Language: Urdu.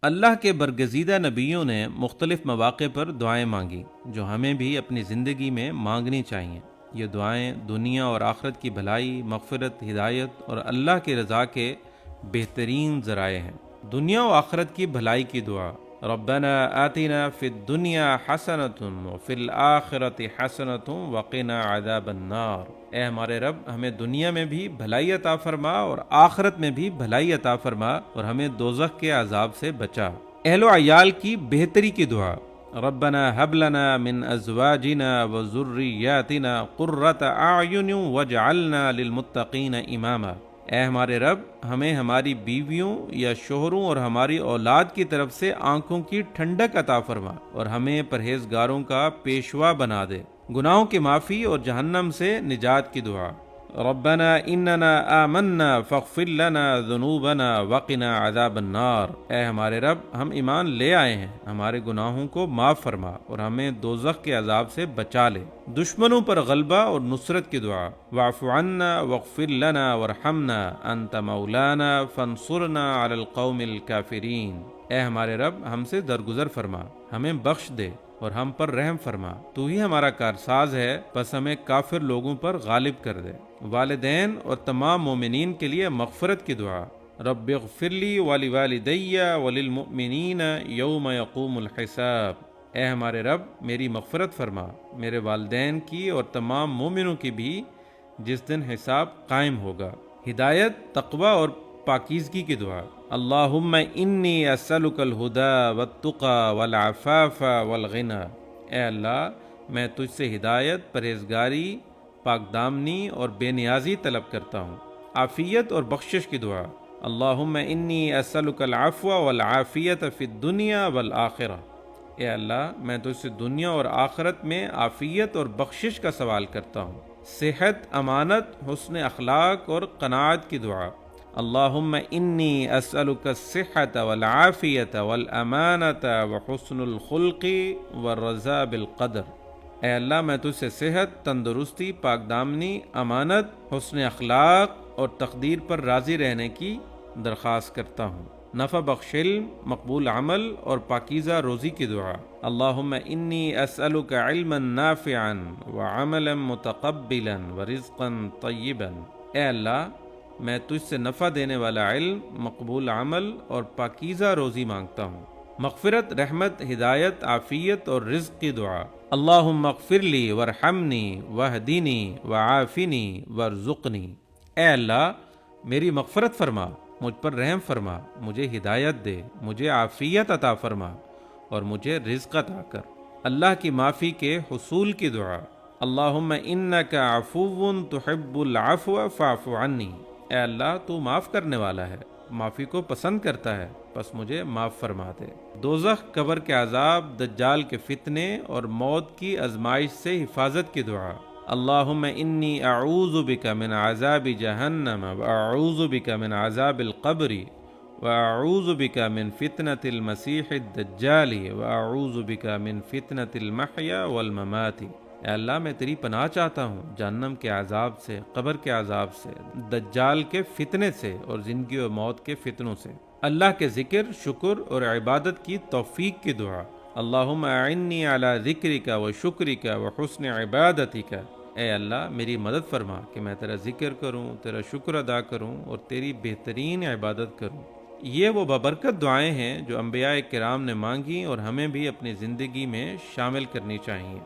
اللہ کے برگزیدہ نبیوں نے مختلف مواقع پر دعائیں مانگی جو ہمیں بھی اپنی زندگی میں مانگنی چاہیے۔ یہ دعائیں دنیا اور آخرت کی بھلائی، مغفرت، ہدایت اور اللہ کی رضا کے بہترین ذرائع ہیں۔ دنیا و آخرت کی بھلائی کی دعا: ربنا آتنا فی الدنیا حسنۃ وفی الآخرۃ حسنۃ وقنا عذاب النار۔ اے ہمارے رب، ہمیں دنیا میں بھی بھلائی عطا فرما اور آخرت میں بھی بھلائی عطا فرما اور ہمیں دوزخ کے عذاب سے بچا۔ اہل و عیال کی بہتری کی دعا: ربنا هب لنا من ازواجنا وذرياتنا قرۃ اعین واجعلنا للمتقین اماما۔ اے ہمارے رب، ہمیں ہماری بیویوں یا شوہروں اور ہماری اولاد کی طرف سے آنکھوں کی ٹھنڈک عطا فرما اور ہمیں پرہیزگاروں کا پیشوا بنا دے۔ گناہوں کی معافی اور جہنم سے نجات کی دعا: ربنا اننا آمنا فاغفر لنا ذنوبنا وقنا عذاب النار۔ اے ہمارے رب، ہم ایمان لے آئے ہیں، ہمارے گناہوں کو معاف فرما اور ہمیں دوزخ کے عذاب سے بچا لے۔ دشمنوں پر غلبہ اور نصرت کی دعا: واعف عنا واغفر لنا وارحمنا انت مولانا فانصرنا علی القوم الکافرین۔ اے ہمارے رب، ہم سے درگزر فرما، ہمیں بخش دے اور ہم پر رحم فرما، تو ہی ہمارا کارساز ہے، بس ہمیں کافر لوگوں پر غالب کر دے۔ والدین اور تمام مومنین کے لیے مغفرت کی دعا: رب اغفر لی ولوالدی وللمؤمنین یوم یقوم الحساب۔ اے ہمارے رب، میری مغفرت فرما، میرے والدین کی اور تمام مومنوں کی بھی، جس دن حساب قائم ہوگا۔ ہدایت، تقوی اور پاکیزگی کی دعا: اللہم انی اسألک الہدی والتقی والعفاف والغنی۔ اے اللہ، میں تجھ سے ہدایت، پرہیزگاری، پاک دامنی اور بے نیازی طلب کرتا ہوں۔ عافیت اور بخشش کی دعا: اللہم انی اسألک العفو والعافیت فی الدنیا والآخرہ۔ اے اللہ، میں تجھ سے دنیا اور آخرت میں عافیت اور بخشش کا سوال کرتا ہوں۔ صحت، امانت، حسن اخلاق اور قناعت کی دعا: اللہم انی اسألک الصحۃ والعافیت والامانۃ وحسن الخلق والرضا بالقدر۔ اے اللہ، میں تجھ سے صحت، تندرستی، پاک دامنی، امانت، حسن اخلاق اور تقدیر پر راضی رہنے کی درخواست کرتا ہوں۔ نفع بخش علم، مقبول عمل اور پاکیزہ روزی کی دعا: اللہم انی اسألک علما نافعا وعملا متقبلا ورزقا طیبا۔ اے اللہ، میں تجھ سے نفع دینے والا علم، مقبول عمل اور پاکیزہ روزی مانگتا ہوں۔ مغفرت، رحمت، ہدایت، عافیت اور رزق کی دعا: اللہم اغفر لی وارحمنی واہدنی وعافنی وارزقنی۔ اے اللہ، میری مغفرت فرما، مجھ پر رحم فرما، مجھے ہدایت دے، مجھے عافیت عطا فرما اور مجھے رزق عطا کر۔ اللہ کی معافی کے حصول کی دعا: اللہم انک عفو تحب العفو فاعف عنی۔ اے اللہ، تو معاف کرنے والا ہے، معافی کو پسند کرتا ہے، بس مجھے معاف فرما دے۔ دوزخ، قبر کے عذاب، دجال کے فتنے اور موت کی آزمائش سے حفاظت کی دعا: اللہم انی اعوذ بک من عذاب جہنم واعوذ بک من عذاب القبر واعوذ بک من فتنة المسیح الدجال واعوذ بک من فتنة المحیا والممات۔ اے اللہ، میں تیری پناہ چاہتا ہوں جہنم کے عذاب سے، قبر کے عذاب سے، دجال کے فتنے سے اور زندگی و موت کے فتنوں سے۔ اللہ کے ذکر، شکر اور عبادت کی توفیق کی دعا: اللہم اعنی علی ذکرک و شکرک و حسن عبادتک۔ اے اللہ، میری مدد فرما کہ میں تیرا ذکر کروں، تیرا شکر ادا کروں اور تیری بہترین عبادت کروں۔ یہ وہ بابرکت دعائیں ہیں جو انبیاء کرام نے مانگی اور ہمیں بھی اپنی زندگی میں شامل کرنی چاہیے۔